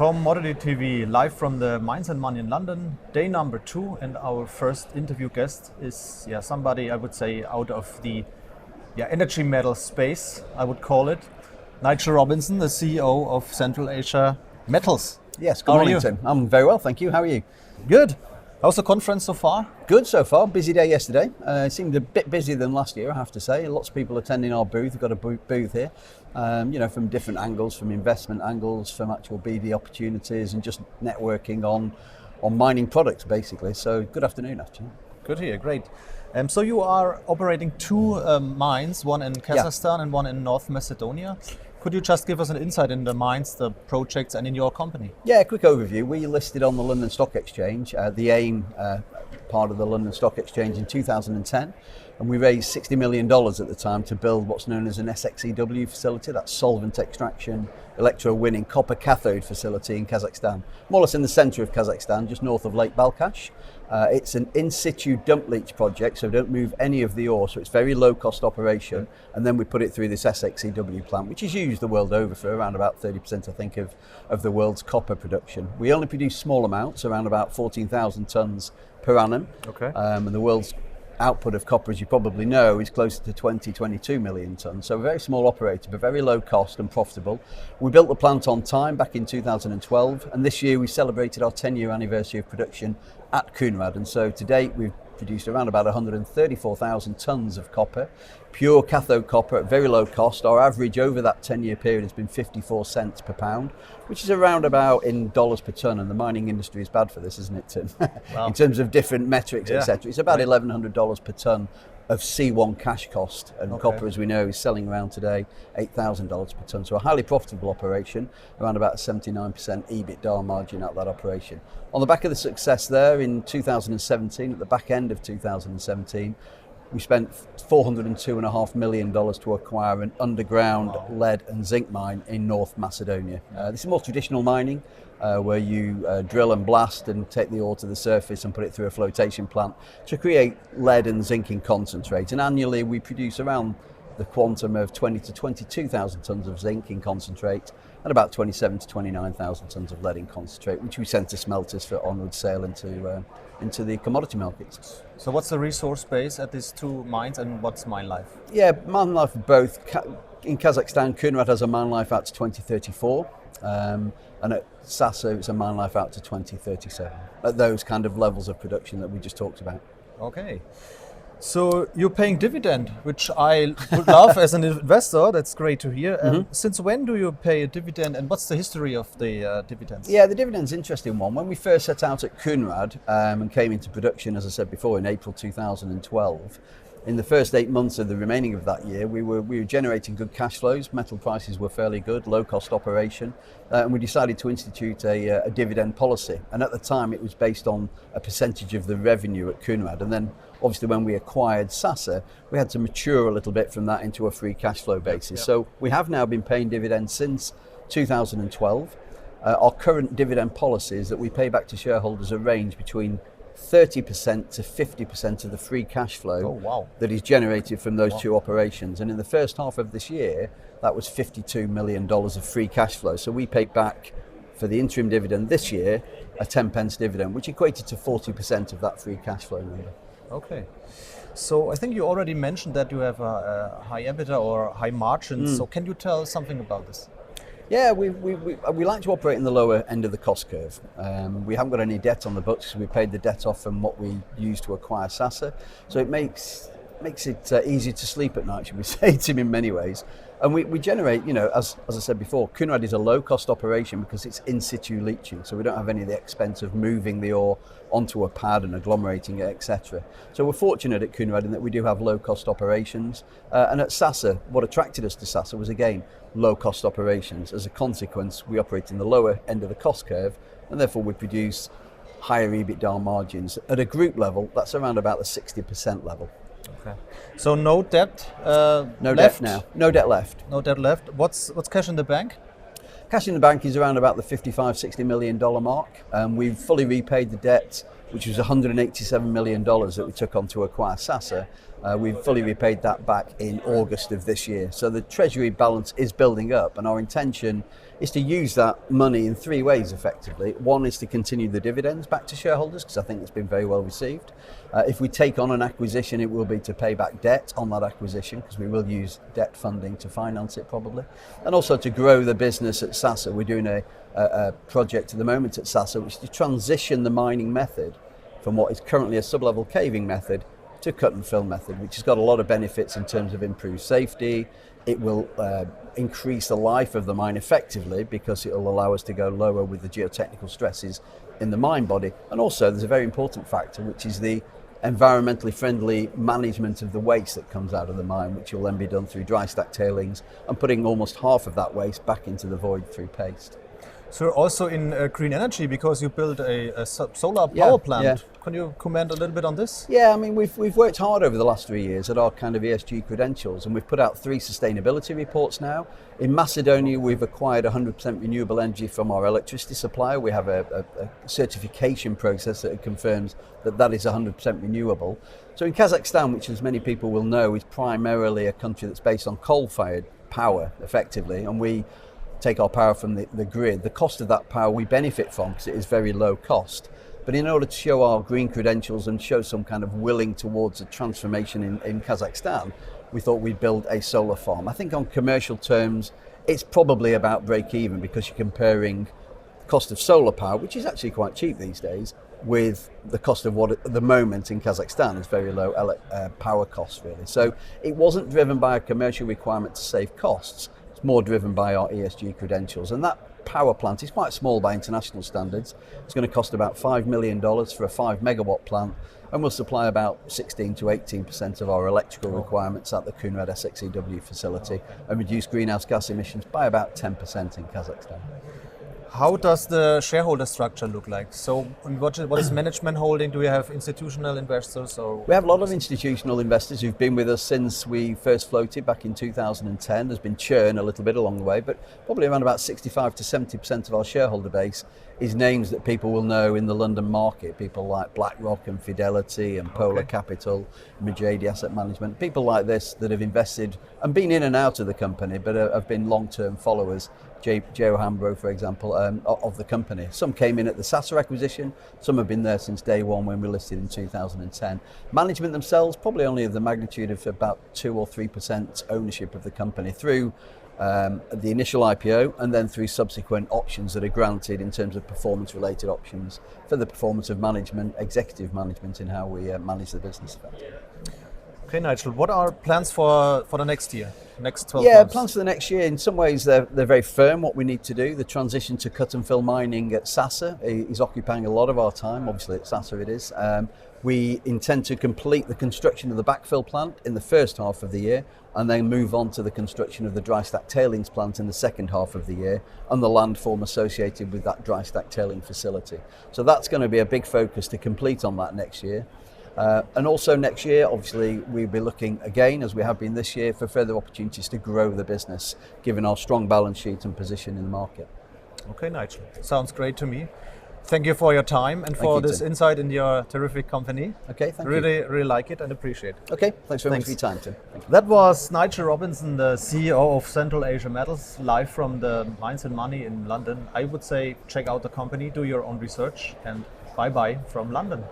Commodity TV, live from the Mines and Money in London, day number 2, and our first interview guest is somebody I would say out of the energy metal space, I would call it. Nigel Robinson, the CEO of Central Asia Metals. Yes, good morning, Tim. I'm very well, thank you. How are you? Good. How's the conference so far? Good so far. Busy day yesterday. It seemed a bit busier than last year, I have to say. Lots of people attending our booth. We've got a booth here, from different angles, from investment angles, from actual BD opportunities, and just networking on mining products, basically. So good afternoon, actually. Good to hear. Great. So you are operating 2 mines, one in Kazakhstan and one in North Macedonia. Could you just give us an insight in the mines, the projects, and in your company? Yeah, quick overview. We listed on the London Stock Exchange, the AIM part of the London Stock Exchange in 2010, and we raised $60 million at the time to build what's known as an SXEW facility. That's solvent extraction, electro-winning copper cathode facility in Kazakhstan, more or less in the centre of Kazakhstan, just north of Lake Balkhash. It's an in-situ dump leach project, so we don't move any of the ore, so it's very low-cost operation, and then we put it through this SXEW plant, which is used the world over for around about 30%, I think, of the world's copper production. We only produce small amounts, around about 14,000 tonnes per annum, and the world's output of copper, as you probably know, is closer to 22 million tonnes. So a very small operator, but very low cost and profitable. We built the plant on time back in 2012, and this year we celebrated our 10-year anniversary of production at Kounrad. And so to date, we've produced around about 134,000 tonnes of copper, pure cathode copper at very low cost. Our average over that 10-year period has been 54 cents per pound, which is around about in dollars per tonne, and the mining industry is bad for this, isn't it, Tim? Wow. In terms of different metrics, etc. It's about $1,100 per tonne of C1 cash cost, and copper, as we know, is selling around today $8,000 per tonne. So a highly profitable operation, around about a 79% EBITDA margin at that operation. On the back of the success there in 2017, at the back end of 2017, we spent $402.5 million to acquire an underground lead and zinc mine in North Macedonia. This is more traditional mining, where you drill and blast and take the ore to the surface and put it through a flotation plant to create lead and zinc in concentrate. And annually we produce around the quantum of 20 to 22,000 tonnes of zinc in concentrate and about 27 to 29,000 tonnes of lead in concentrate, which we send to smelters for onward sale into the commodity markets. So what's the resource base at these 2 mines, and what's mine life? Yeah, mine life both. In Kazakhstan, Kounrad has a mine life out to 2034, and at Sasa it's a mine life out to 2037, at those kind of levels of production that we just talked about. Okay. So you're paying dividend, which I would love as an investor. That's great to hear. Since when do you pay a dividend, and what's the history of the dividends? Yeah, the dividend's an interesting one. When we first set out at Kounrad and came into production, as I said before, in April 2012, in the first 8 months of the remaining of that year, we were generating good cash flows. Metal prices were fairly good, low cost operation, and we decided to institute a dividend policy. And at the time, it was based on a percentage of the revenue at Kounrad. And then, obviously, when we acquired Sasa, we had to mature a little bit from that into a free cash flow basis. So we have now been paying dividends since 2012. Our current dividend policy is that we pay back to shareholders a range between 30% to 50% of the free cash flow that is generated from those 2 operations. And in the first half of this year, that was $52 million of free cash flow. So we paid back for the interim dividend this year a 10 pence dividend, which equated to 40% of that free cash flow number. Okay. So I think you already mentioned that you have a high EBITDA or high margins. So can you tell us something about this? Yeah, we like to operate in the lower end of the cost curve. We haven't got any debt on the books because we paid the debt off from what we used to acquire Sasa. So it makes it easy to sleep at night, should we say, Tim, in many ways. And we generate, as I said before, Kounrad is a low-cost operation because it's in-situ leaching, so we don't have any of the expense of moving the ore onto a pad and agglomerating it, etc. So we're fortunate at Kounrad in that we do have low-cost operations. And at Sasa, what attracted us to Sasa was, again, low-cost operations. As a consequence, we operate in the lower end of the cost curve, and therefore we produce higher EBITDA margins. At a group level, that's around about the 60% level. Okay. So no debt no left? Debt now. No debt left. No debt left. What's cash in the bank? Cash in the bank is around about the $55-60 million mark. We've fully repaid the debt, which was $187 million that we took on to acquire Sasa. We've fully repaid that back in August of this year. So the treasury balance is building up, and our intention is to use that money in three ways effectively. One is to continue the dividends back to shareholders, because I think it's been very well received. If we take on an acquisition, it will be to pay back debt on that acquisition, because we will use debt funding to finance it probably. And also to grow the business at Sasa. We're doing a project at the moment at Sasa, which is to transition the mining method from what is currently a sub-level caving method to cut and fill method, which has got a lot of benefits in terms of improved safety. It will increase the life of the mine effectively, because it will allow us to go lower with the geotechnical stresses in the mine body. And also there's a very important factor, which is the environmentally friendly management of the waste that comes out of the mine, which will then be done through dry stack tailings and putting almost half of that waste back into the void through paste. So also in green energy, because you built a solar power plant. Yeah. Can you comment a little bit on this? Yeah, I mean, we've worked hard over the last 3 years at our kind of ESG credentials, and we've put out 3 sustainability reports now. In Macedonia, we've acquired 100% renewable energy from our electricity supplier. We have a certification process that confirms that that is 100% renewable. So in Kazakhstan, which as many people will know, is primarily a country that's based on coal-fired power, effectively, and we take our power from the grid. The cost of that power we benefit from, because it is very low cost. But in order to show our green credentials and show some kind of willing towards a transformation in Kazakhstan, we thought we'd build a solar farm. I think on commercial terms, it's probably about break even, because you're comparing cost of solar power, which is actually quite cheap these days, with the cost of what at the moment in Kazakhstan is very low power costs really. So it wasn't driven by a commercial requirement to save costs. More driven by our ESG credentials, and that power plant is quite small by international standards. It's going to cost about $5 million for a 5 megawatt plant, and will supply about 16 to 18% of our electrical requirements at the Kunrad SXEW facility, and reduce greenhouse gas emissions by about 10% in Kazakhstan. How does the shareholder structure look like? So what is management holding? Do we have institutional investors? Or we have a lot of institutional investors who've been with us since we first floated back in 2010. There's been churn a little bit along the way, but probably around about 65 to 70% of our shareholder base is names that people will know in the London market. People like BlackRock and Fidelity and Polar Capital, Majidi Asset Management. People like this that have invested and been in and out of the company, but have been long-term followers. Joe Hambro, for example, of the company. Some came in at the Sasa acquisition, some have been there since day one when we listed in 2010. Management themselves, probably only of the magnitude of about 2 or 3% ownership of the company through the initial IPO, and then through subsequent options that are granted in terms of performance-related options for the performance of management, executive management, in how we manage the business. Okay, Nigel, what are plans for the next year, next 12 months? Yeah, plans for the next year, in some ways they're very firm, what we need to do. The transition to cut and fill mining at Sasa is occupying a lot of our time, obviously at Sasa it is. We intend to complete the construction of the backfill plant in the first half of the year, and then move on to the construction of the dry stack tailings plant in the second half of the year, and the landform associated with that dry stack tailing facility. So that's going to be a big focus to complete on that next year. And also next year, obviously, we'll be looking again, as we have been this year, for further opportunities to grow the business, given our strong balance sheet and position in the market. Okay, Nigel, sounds great to me. Thank you for your time and for this insight in your terrific company. Okay, thank you. Really like it and appreciate it. Okay, thanks very much for your time, Tim. Thank you. That was Nigel Robinson, the CEO of Central Asia Metals, live from the Mines and Money in London. I would say check out the company, do your own research, and bye-bye from London.